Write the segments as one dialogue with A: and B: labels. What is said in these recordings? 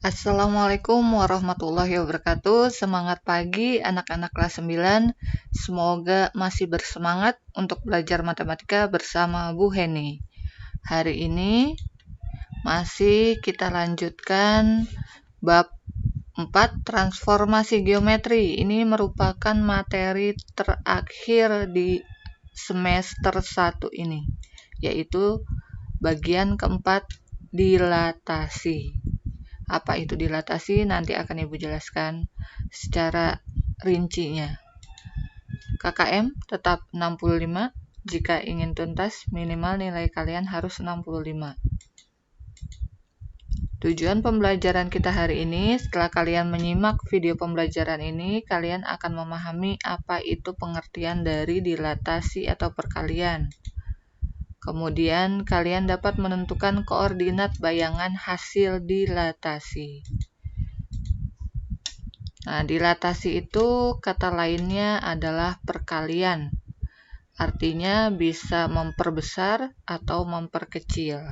A: Assalamualaikum warahmatullahi wabarakatuh. Semangat pagi anak-anak kelas 9. Semoga masih bersemangat untuk belajar matematika bersama Bu Heni. Hari ini masih kita lanjutkan bab 4 transformasi geometri. Ini merupakan materi terakhir di semester 1 ini, yaitu bagian keempat, dilatasi. Apa itu dilatasi? Nanti akan Ibu jelaskan secara rincinya. KKM tetap 65. Jika ingin tuntas, minimal nilai kalian harus 65. Tujuan pembelajaran kita hari ini, setelah kalian menyimak video pembelajaran ini, kalian akan memahami apa itu pengertian dari dilatasi atau perkalian. Kemudian, kalian dapat menentukan koordinat bayangan hasil dilatasi. Nah, dilatasi itu kata lainnya adalah perkalian. Artinya bisa memperbesar atau memperkecil.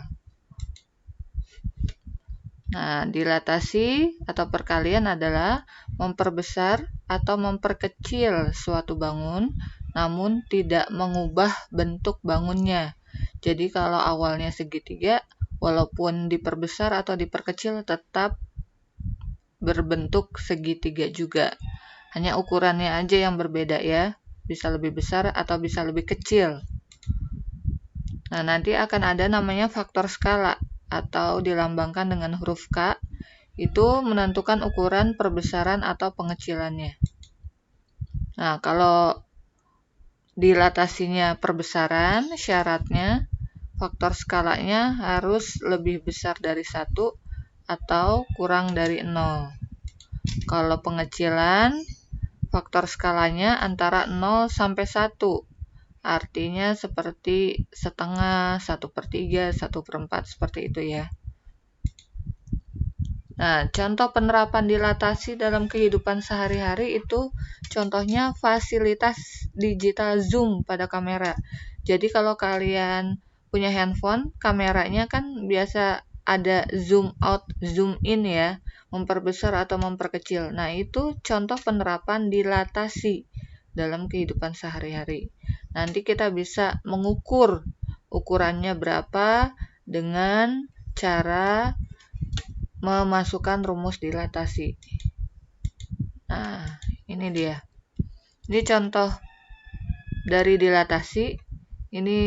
A: Nah, dilatasi atau perkalian adalah memperbesar atau memperkecil suatu bangun, namun tidak mengubah bentuk bangunnya. Jadi kalau awalnya segitiga, walaupun diperbesar atau diperkecil tetap berbentuk segitiga juga. Hanya ukurannya aja yang berbeda ya. Bisa lebih besar atau bisa lebih kecil. Nah, nanti akan ada namanya faktor skala atau dilambangkan dengan huruf K. Itu menentukan ukuran perbesaran atau pengecilannya. Nah, kalau dilatasinya perbesaran, syaratnya faktor skalanya harus lebih besar dari 1 atau kurang dari 0. Kalau pengecilan, faktor skalanya antara 0 sampai 1. Artinya seperti setengah, 1/3, 1/4, seperti itu ya. Nah, contoh penerapan dilatasi dalam kehidupan sehari-hari itu contohnya fasilitas digital zoom pada kamera. Jadi kalau kalian punya handphone, kameranya kan biasa ada zoom out, zoom in ya, memperbesar atau memperkecil. Nah, itu contoh penerapan dilatasi dalam kehidupan sehari-hari. Nanti kita bisa mengukur ukurannya berapa dengan cara memasukkan rumus dilatasi. Nah, ini dia. Ini contoh dari dilatasi. Ini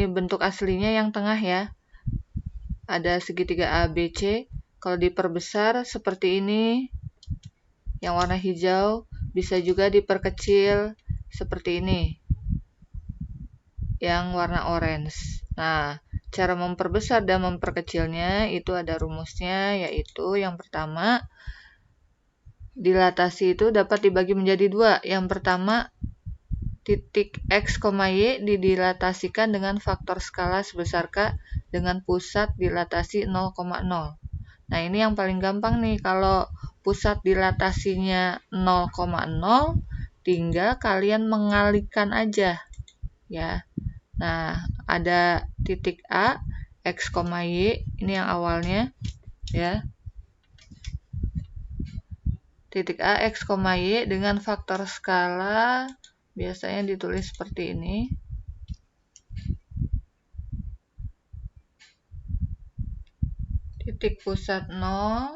A: bentuk aslinya yang tengah ya. Ada segitiga ABC. Kalau diperbesar seperti ini, yang warna hijau, bisa juga diperkecil seperti ini, yang warna orange. Nah, cara memperbesar dan memperkecilnya itu ada rumusnya, yaitu yang pertama, dilatasi itu dapat dibagi menjadi 2. Yang pertama, titik X, Y didilatasikan dengan faktor skala sebesar K dengan pusat dilatasi 0,0. Nah, ini yang paling gampang nih. Kalau pusat dilatasinya 0,0, tinggal kalian mengalihkan aja ya. Nah, ada titik A, X, Y, ini yang awalnya ya. Titik A, X, Y dengan faktor skala biasanya ditulis seperti ini. Titik pusat 0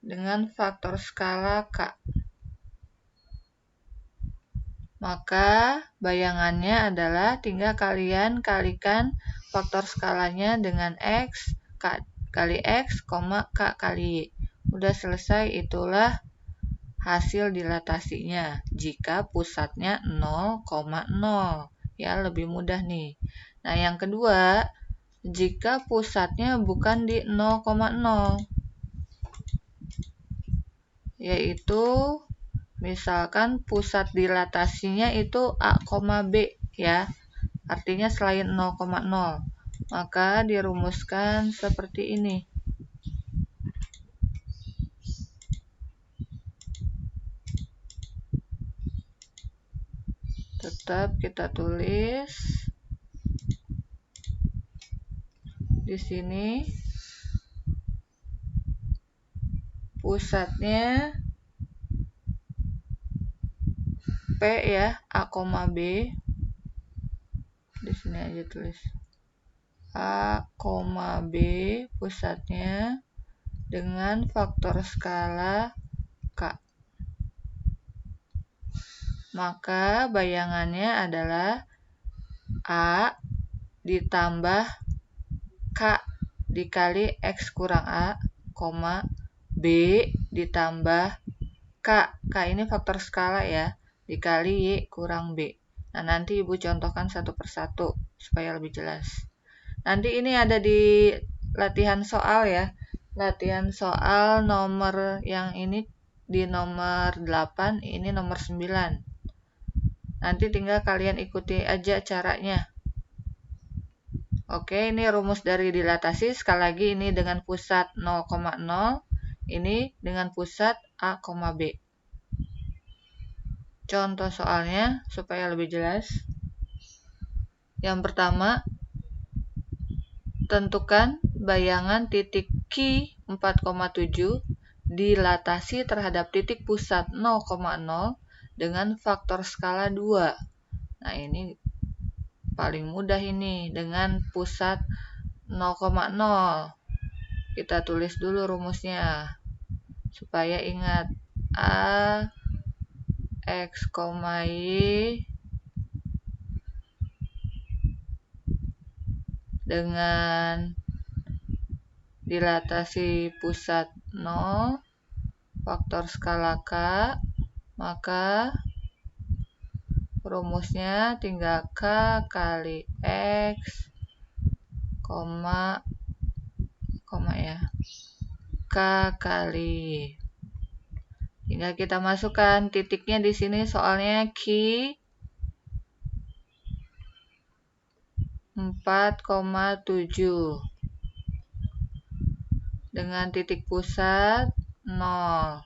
A: dengan faktor skala K. Maka bayangannya adalah tinggal kalian kalikan faktor skalanya dengan X, K kali X, K kali Y. Udah selesai, itulah hasil dilatasinya jika pusatnya 0,0. Ya, lebih mudah nih. Nah, yang kedua, jika pusatnya bukan di 0,0, yaitu misalkan pusat dilatasinya itu A, B ya. Artinya selain 0,0. Maka dirumuskan seperti ini. Tetap kita tulis di sini pusatnya P ya, A, B. Di sini aja tulis. A, B pusatnya dengan faktor skala K. Maka bayangannya adalah A ditambah K dikali X kurang A, B ditambah K. K ini faktor skala ya, dikali Y kurang B. Nah, nanti Ibu contohkan satu persatu supaya lebih jelas. Nanti ini ada di latihan soal ya. Latihan soal nomor yang ini di nomor 8, ini nomor 9. Nanti tinggal kalian ikuti aja caranya. Oke, ini rumus dari dilatasi. Sekali lagi ini dengan pusat 0,0, ini dengan pusat A, B. Contoh soalnya supaya lebih jelas. Yang pertama, tentukan bayangan titik Q 4,7 dilatasi terhadap titik pusat 0,0 dengan faktor skala 2. Nah, ini paling mudah ini dengan pusat 0,0. Kita tulis dulu rumusnya supaya ingat. A X, Y dengan dilatasi pusat 0 faktor skala K, maka rumusnya tinggal K kali X, koma ya, K kali. Tinggal kita masukkan titiknya di sini, soalnya Q 4,7 dengan titik pusat 0.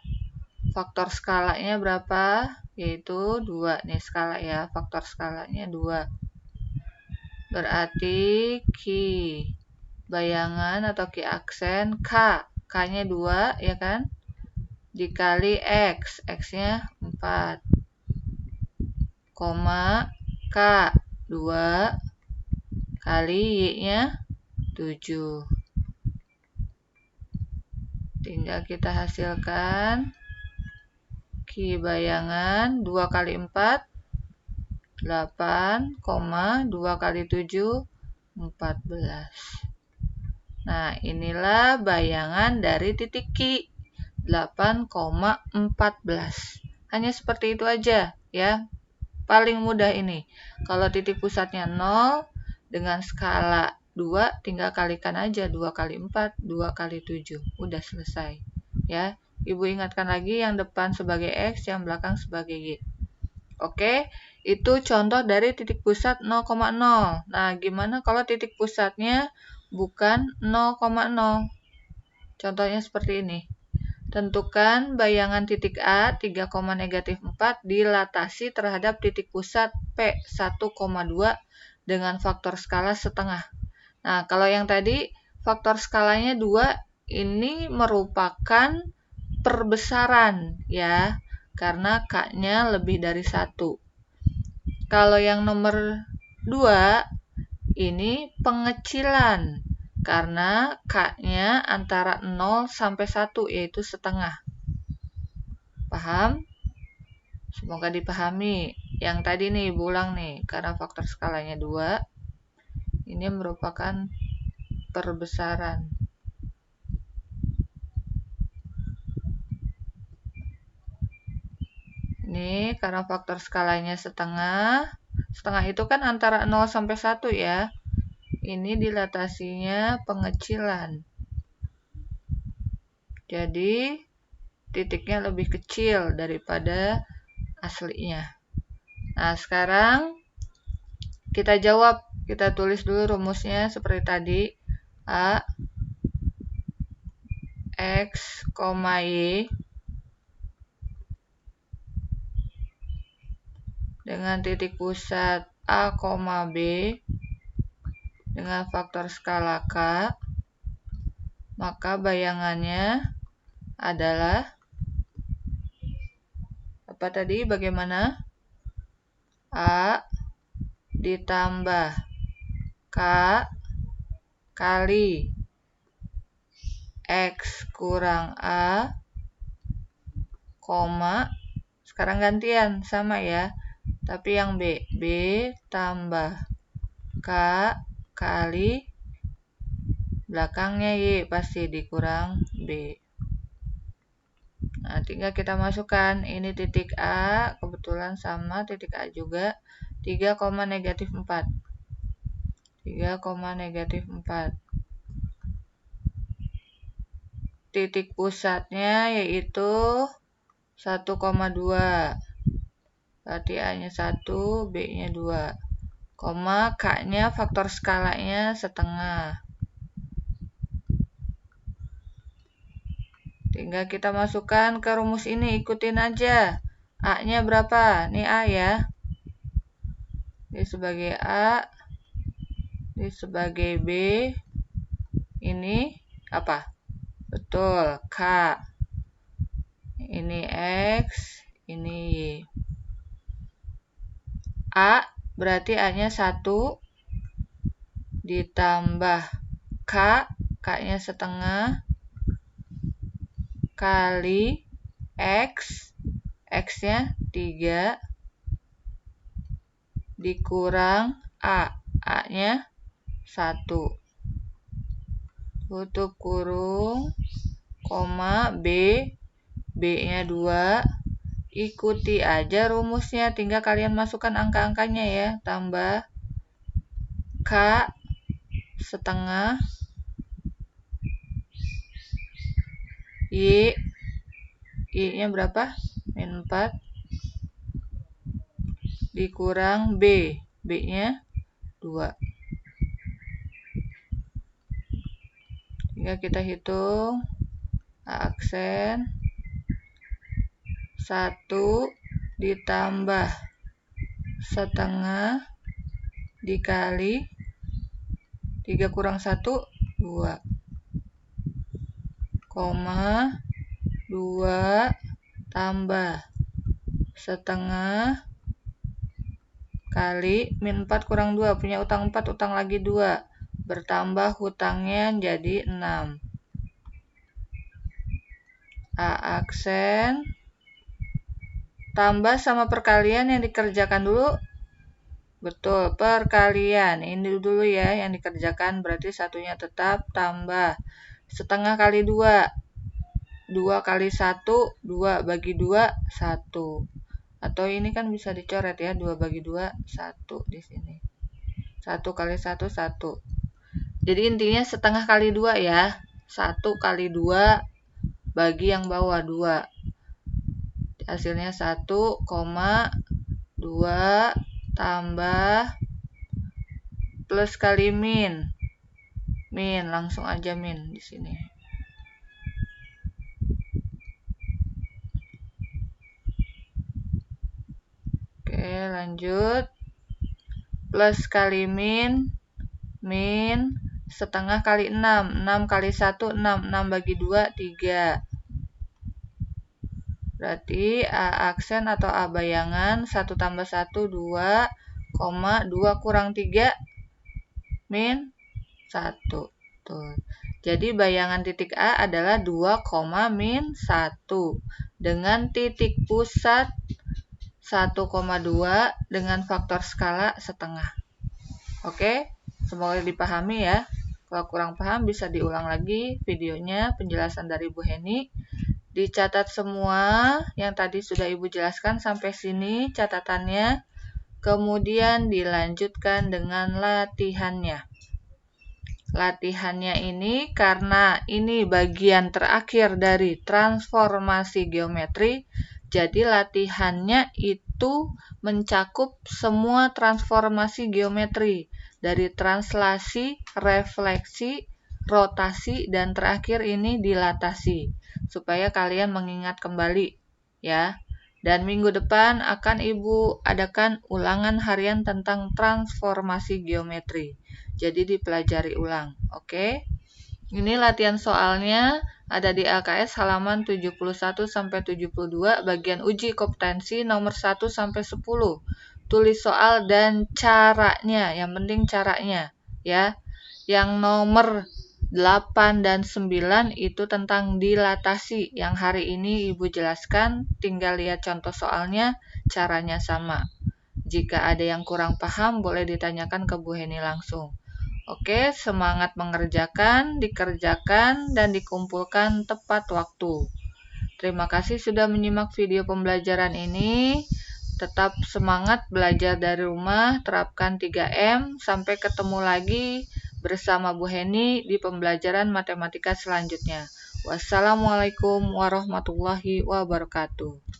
A: Faktor skalanya berapa? Yaitu 2. Nih skala ya, faktor skalanya 2. Berarti Q bayangan atau Q aksen K. K-nya 2 ya kan? Dikali X. X-nya 4. Koma K 2 kali Y-nya 7. Tinggal kita hasilkan Q bayangan 2 kali 4 8, 2 kali 7 14. Nah, inilah bayangan dari titik Q 8,14. Hanya seperti itu aja ya. Paling mudah ini. Kalau titik pusatnya 0 dengan skala 2, tinggal kalikan aja 2 kali 4, 2 kali 7. Udah selesai. Ya. Ibu ingatkan lagi yang depan sebagai X, yang belakang sebagai Y. Oke, itu contoh dari titik pusat 0,0. Nah, gimana kalau titik pusatnya bukan 0,0? Contohnya seperti ini. Tentukan bayangan titik A 3,-4 dilatasi terhadap titik pusat P 1,2 dengan faktor skala setengah. Nah, kalau yang tadi faktor skalanya 2, ini merupakan perbesaran ya, karena K-nya lebih dari 1. Kalau yang nomor 2, ini pengecilan, karena K-nya antara 0 sampai 1, yaitu setengah. Paham? Semoga dipahami. Yang tadi nih, Ibu ulang nih, karena faktor skalanya 2, ini merupakan perbesaran. Ini karena faktor skalanya setengah. Setengah itu kan antara 0 sampai 1 ya. Ini dilatasinya pengecilan. Jadi, titiknya lebih kecil daripada aslinya. Nah, sekarang kita jawab. Kita tulis dulu rumusnya seperti tadi. A, X, Y dengan titik pusat A, B dengan faktor skala K, maka bayangannya adalah apa tadi? Bagaimana? A ditambah K kali X kurang A, koma, sekarang gantian, sama ya, tapi yang B. B tambah K kali, belakangnya Y pasti dikurang B. Nah, tinggal kita masukkan, ini titik A, kebetulan sama titik A juga, 3, negatif 4. 3, negatif 4. Titik pusatnya yaitu 1,2. Berarti A-nya 1, B-nya 2. Koma, K-nya faktor skalanya setengah. Tinggal kita masukkan ke rumus ini, ikutin aja. A-nya berapa? Ini A ya. Ini sebagai A, ini sebagai B. Ini apa? Betul, K. Ini X, ini Y. A berarti A-nya 1 ditambah K, K-nya setengah, kali X, X-nya 3, dikurang A, A-nya 1. Tutup kurung, koma, B, B-nya 2. Ikuti aja rumusnya, tinggal kalian masukkan angka-angkanya ya. Tambah K setengah, Y, Y-nya berapa? Min 4. Dikurang B, B-nya 2. Tinggal kita hitung. A aksen 1 ditambah setengah dikali 3 kurang 1, 2. Koma 2 tambah setengah kali min 4 kurang 2. Punya utang 4, utang lagi 2. Bertambah hutangnya jadi 6. A aksen tambah sama perkalian yang dikerjakan dulu. Betul, perkalian. Ini dulu ya yang dikerjakan, berarti satunya tetap, tambah setengah kali 2. 2 kali 1, 2 bagi 2, 1. Atau ini kan bisa dicoret ya, 2 bagi 2, 1 di sini. 1 kali 1, 1. Jadi intinya setengah kali 2 ya. 1 kali 2 bagi yang bawah 2. Hasilnya 1,2 tambah plus kali min. Min, langsung aja min di sini. Oke, lanjut. Plus kali min, min setengah kali 6. 6 kali 1, 6. 6 bagi 2, 3. Berarti A aksen atau A bayangan 1 tambah 1, 2, 2 kurang 3, min 1. Tuh. Jadi bayangan titik A adalah 2, min 1. Dengan titik pusat 1,2 dengan faktor skala setengah. Oke, semoga dipahami ya. Kalau kurang paham bisa diulang lagi videonya, penjelasan dari Bu Heni. Dicatat semua yang tadi sudah Ibu jelaskan sampai sini catatannya. Kemudian dilanjutkan dengan latihannya. Latihannya ini karena ini bagian terakhir dari transformasi geometri, jadi latihannya itu mencakup semua transformasi geometri dari translasi, refleksi, rotasi, dan terakhir ini dilatasi supaya kalian mengingat kembali ya. Dan minggu depan akan Ibu adakan ulangan harian tentang transformasi geometri. Jadi dipelajari ulang, oke? Ini latihan soalnya ada di LKS halaman 71-72 bagian uji kompetensi nomor 1 sampai 10. Tulis soal dan caranya, yang penting caranya ya. Yang nomor 8 dan 9 itu tentang dilatasi. Yang hari ini Ibu jelaskan, tinggal lihat contoh soalnya, caranya sama. Jika ada yang kurang paham, boleh ditanyakan ke Bu Heni langsung. Oke, semangat mengerjakan, dikerjakan, dan dikumpulkan tepat waktu. Terima kasih sudah menyimak video pembelajaran ini. Tetap semangat belajar dari rumah, terapkan 3M. Sampai ketemu lagi bersama Bu Heni di pembelajaran matematika selanjutnya. Wassalamualaikum warahmatullahi wabarakatuh.